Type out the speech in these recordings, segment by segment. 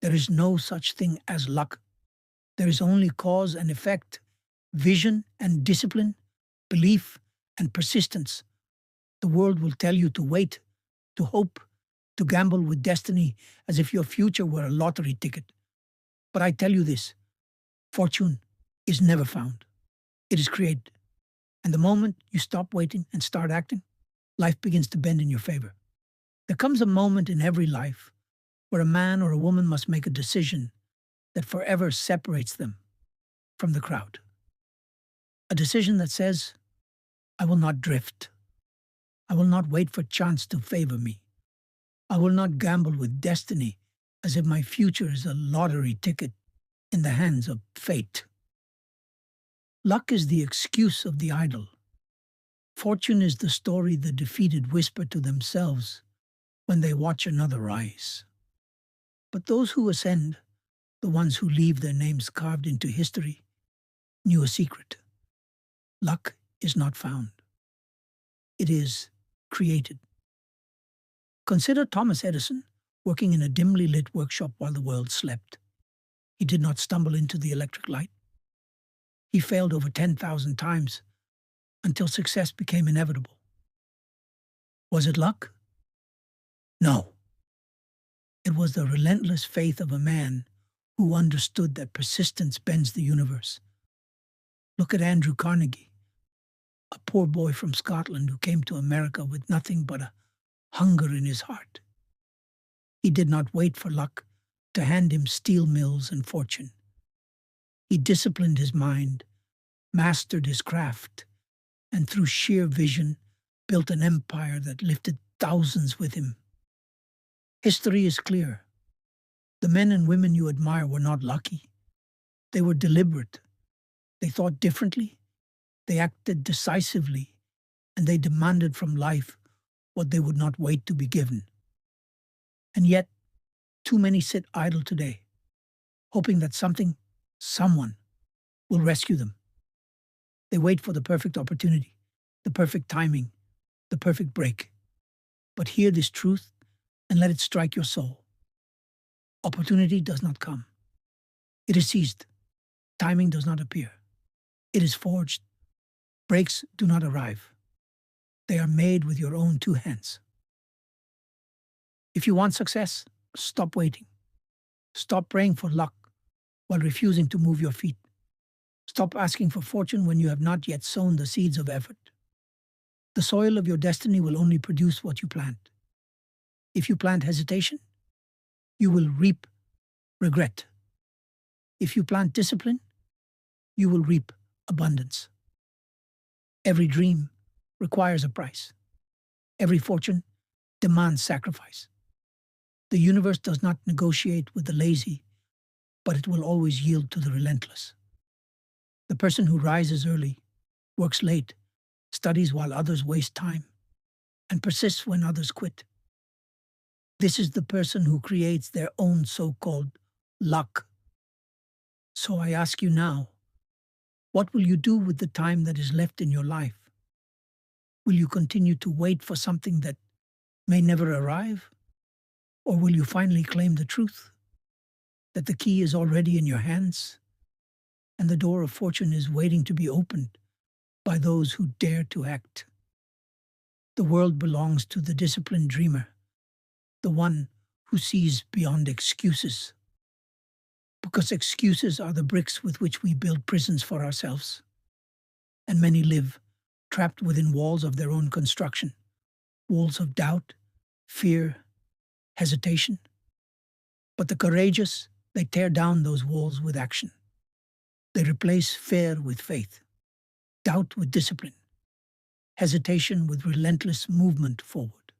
There is no such thing as luck. There is only cause and effect, vision and discipline, belief and persistence. The world will tell you to wait, to hope, to gamble with destiny as if your future were a lottery ticket. But I tell you this, fortune is never found. It is created. And the moment you stop waiting and start acting, life begins to bend in your favor. There comes a moment in every life where a man or a woman must make a decision that forever separates them from the crowd. A decision that says, I will not drift. I will not wait for chance to favor me. I will not gamble with destiny as if my future is a lottery ticket in the hands of fate. Luck is the excuse of the idle. Fortune is the story the defeated whisper to themselves when they watch another rise. But those who ascend, the ones who leave their names carved into history, knew a secret. Luck is not found. It is created. Consider Thomas Edison working in a dimly lit workshop while the world slept. He did not stumble into the electric light. He failed over 10,000 times until success became inevitable. Was it luck? No. It was the relentless faith of a man who understood that persistence bends the universe. Look at Andrew Carnegie, a poor boy from Scotland who came to America with nothing but a hunger in his heart. He did not wait for luck to hand him steel mills and fortune. He disciplined his mind, mastered his craft, and through sheer vision built an empire that lifted thousands with him. History is clear. The men and women you admire were not lucky. They were deliberate. They thought differently. They acted decisively. And they demanded from life what they would not wait to be given. And yet, too many sit idle today, hoping that someone will rescue them. They wait for the perfect opportunity, the perfect timing, the perfect break. But hear this truth and let it strike your soul. Opportunity does not come. It is seized. Timing does not appear. It is forged. Breaks do not arrive. They are made with your own two hands. If you want success, stop waiting. Stop praying for luck while refusing to move your feet. Stop asking for fortune when you have not yet sown the seeds of effort. The soil of your destiny will only produce what you plant. If you plant hesitation, you will reap regret. If you plant discipline, you will reap abundance. Every dream requires a price. Every fortune demands sacrifice. The universe does not negotiate with the lazy, but it will always yield to the relentless. The person who rises early, works late, studies while others waste time, and persists when others quit. This is the person who creates their own so-called luck. So I ask you now, what will you do with the time that is left in your life? Will you continue to wait for something that may never arrive? Or will you finally claim the truth, that the key is already in your hands, and the door of fortune is waiting to be opened by those who dare to act? The world belongs to the disciplined dreamer, the one who sees beyond excuses. Because excuses are the bricks with which we build prisons for ourselves. And many live trapped within walls of their own construction, walls of doubt, fear, hesitation. But the courageous, they tear down those walls with action. They replace fear with faith, doubt with discipline, hesitation with relentless movement forward.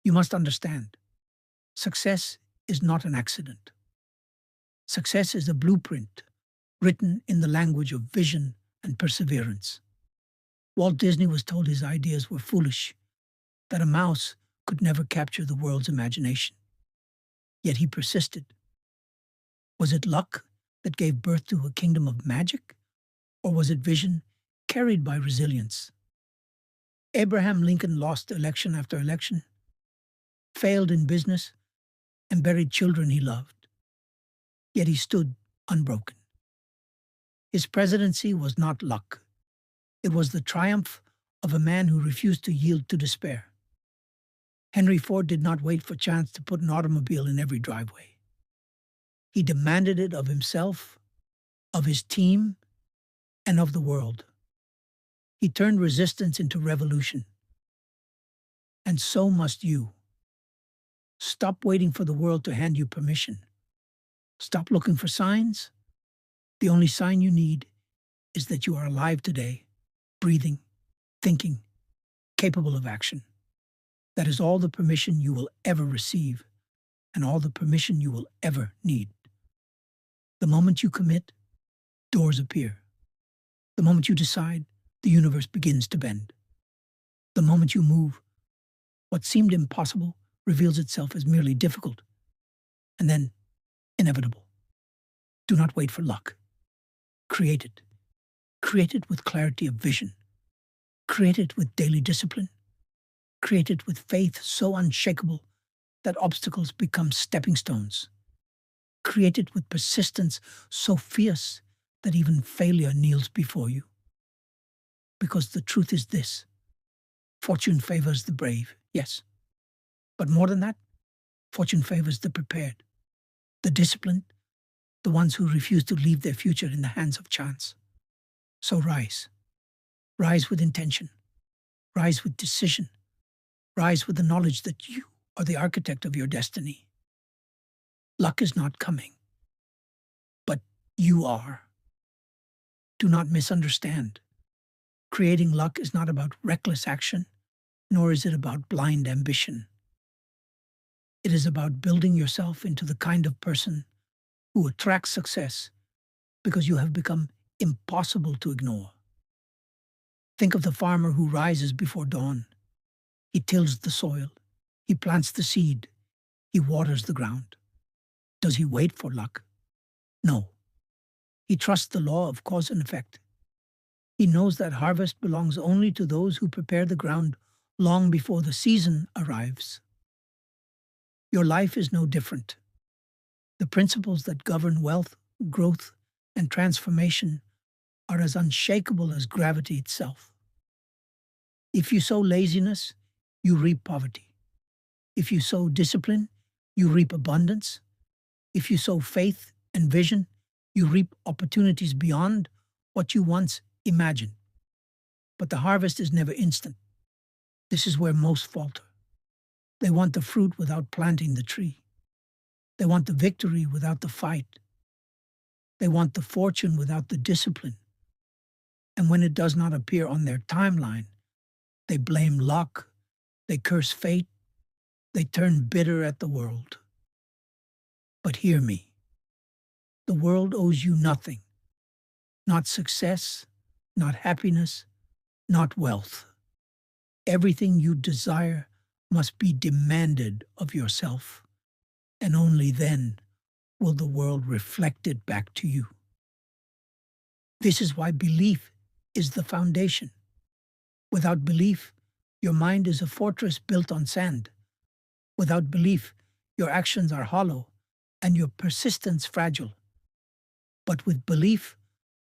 You must understand, success is not an accident. Success is a blueprint written in the language of vision and perseverance. Walt Disney was told his ideas were foolish, that a mouse could never capture the world's imagination. Yet he persisted. Was it luck that gave birth to a kingdom of magic? Or was it vision carried by resilience? Abraham Lincoln lost election after election, failed in business, and buried children he loved. yet he stood unbroken. His presidency was not luck. It was the triumph of a man who refused to yield to despair. Henry Ford did not wait for chance to put an automobile in every driveway. He demanded it of himself, of his team, and of the world. He turned resistance into revolution. And so must you. Stop waiting for the world to hand you permission. Stop looking for signs. The only sign you need is that you are alive today, breathing, thinking, capable of action. That is all the permission you will ever receive, and all the permission you will ever need. The moment you commit, doors appear. The moment you decide, the universe begins to bend. The moment you move, what seemed impossible reveals itself as merely difficult, and then inevitable. Do not wait for luck. Create it. Create it with clarity of vision. Create it with daily discipline. Create it with faith so unshakable that obstacles become stepping stones. Create it with persistence so fierce that even failure kneels before you. Because the truth is this: fortune favors the brave, yes. But more than that, fortune favors the prepared, the disciplined, the ones who refuse to leave their future in the hands of chance. So rise. Rise with intention. Rise with decision. Rise with the knowledge that you are the architect of your destiny. Luck is not coming, but you are. Do not misunderstand. Creating luck is not about reckless action, nor is it about blind ambition. It is about building yourself into the kind of person who attracts success because you have become impossible to ignore. Think of the farmer who rises before dawn. He tills the soil. He plants the seed. He waters the ground. Does he wait for luck? No. He trusts the law of cause and effect. He knows that harvest belongs only to those who prepare the ground long before the season arrives. Your life is no different. The principles that govern wealth, growth, and transformation are as unshakable as gravity itself. If you sow laziness, you reap poverty. If you sow discipline, you reap abundance. If you sow faith and vision, you reap opportunities beyond what you once imagined. But the harvest is never instant. This is where most falter. They want the fruit without planting the tree. They want the victory without the fight. They want the fortune without the discipline. And when it does not appear on their timeline, they blame luck, they curse fate, they turn bitter at the world. But hear me. The world owes you nothing. Not success, not happiness, not wealth. Everything you desire must be demanded of yourself, and only then will the world reflect it back to you. This is why belief is the foundation. Without belief, your mind is a fortress built on sand. Without belief, your actions are hollow and your persistence fragile. But with belief,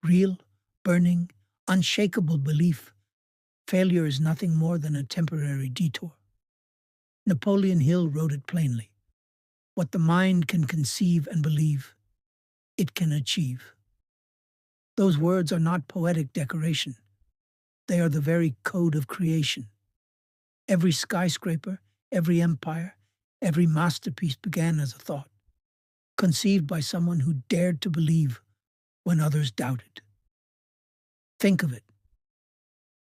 real, burning, unshakable belief, failure is nothing more than a temporary detour. Napoleon Hill wrote it plainly. What the mind can conceive and believe, it can achieve. Those words are not poetic decoration. They are the very code of creation. Every skyscraper, every empire, every masterpiece began as a thought, conceived by someone who dared to believe when others doubted. Think of it.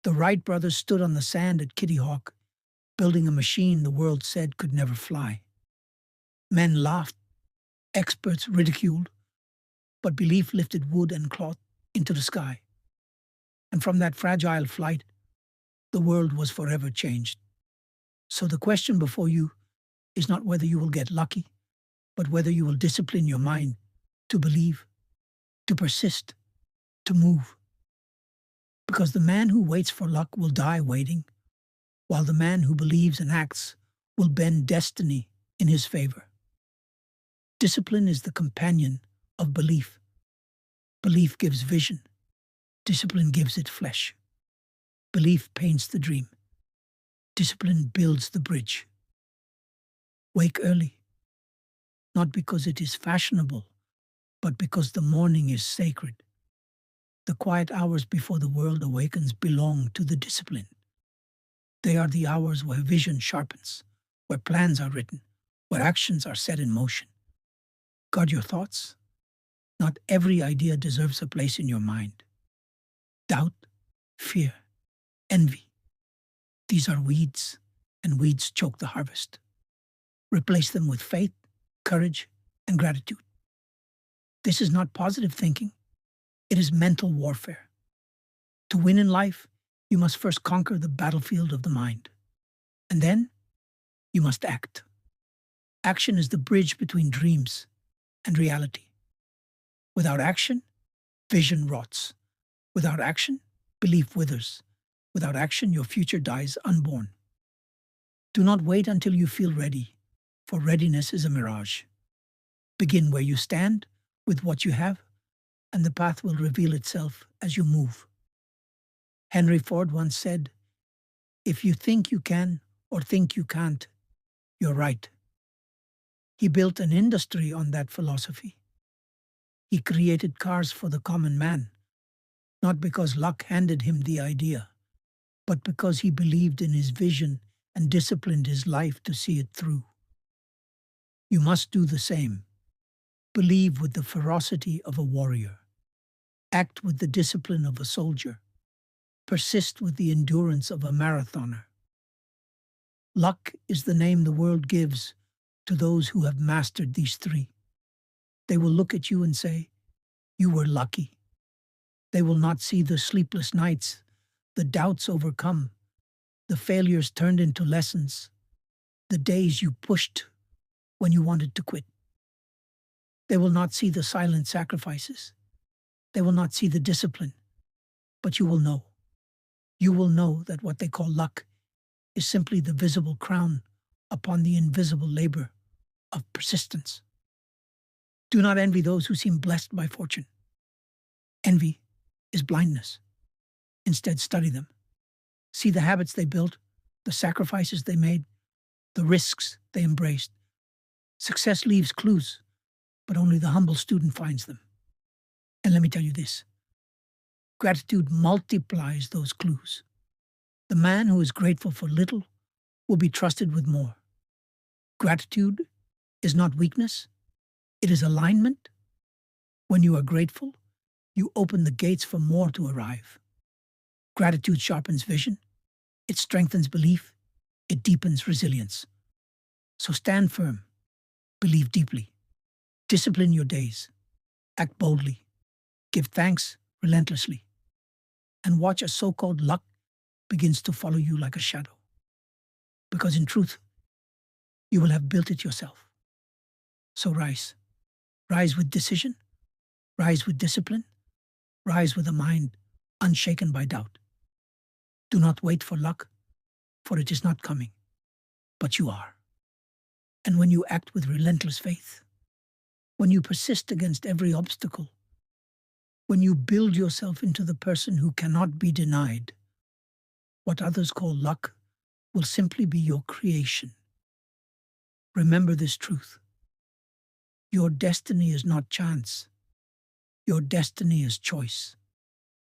The Wright brothers stood on the sand at Kitty Hawk, building a machine the world said could never fly. Men laughed, experts ridiculed, but belief lifted wood and cloth into the sky. And from that fragile flight, the world was forever changed. So the question before you is not whether you will get lucky, but whether you will discipline your mind to believe, to persist, to move. Because the man who waits for luck will die waiting, while the man who believes and acts will bend destiny in his favor. Discipline is the companion of belief. Belief gives vision. Discipline gives it flesh. Belief paints the dream. Discipline builds the bridge. Wake early, not because it is fashionable, but because the morning is sacred. The quiet hours before the world awakens belong to the discipline. They are the hours where vision sharpens, where plans are written, where actions are set in motion. Guard your thoughts. Not every idea deserves a place in your mind. Doubt, fear, envy. These are weeds, and weeds choke the harvest. Replace them with faith, courage, and gratitude. This is not positive thinking. It is mental warfare. To win in life, you must first conquer the battlefield of the mind. And then, you must act. Action is the bridge between dreams and reality. Without action, vision rots. Without action, belief withers. Without action, your future dies unborn. Do not wait until you feel ready, for readiness is a mirage. Begin where you stand, with what you have, and the path will reveal itself as you move. Henry Ford once said, "If you think you can or think you can't, you're right." He built an industry on that philosophy. He created cars for the common man, not because luck handed him the idea, but because he believed in his vision and disciplined his life to see it through. You must do the same. Believe with the ferocity of a warrior. Act with the discipline of a soldier. Persist with the endurance of a marathoner. Luck is the name the world gives to those who have mastered these three. They will look at you and say, "You were lucky." They will not see the sleepless nights, the doubts overcome, the failures turned into lessons, the days you pushed when you wanted to quit. They will not see the silent sacrifices. They will not see the discipline. But you will know. You will know that what they call luck is simply the visible crown upon the invisible labor of persistence. Do not envy those who seem blessed by fortune. Envy is blindness. Instead, study them. See the habits they built, the sacrifices they made, the risks they embraced. Success leaves clues, but only the humble student finds them. And let me tell you this. Gratitude multiplies those clues. The man who is grateful for little will be trusted with more. Gratitude is not weakness. It is alignment. When you are grateful, you open the gates for more to arrive. Gratitude sharpens vision. It strengthens belief. It deepens resilience. So stand firm. Believe deeply. Discipline your days. Act boldly. Give thanks relentlessly. And watch as so-called luck begins to follow you like a shadow. Because in truth, you will have built it yourself. So rise. Rise with decision. Rise with discipline. Rise with a mind unshaken by doubt. Do not wait for luck, for it is not coming, but you are. And when you act with relentless faith, when you persist against every obstacle, when you build yourself into the person who cannot be denied, what others call luck will simply be your creation. Remember this truth. Your destiny is not chance. Your destiny is choice.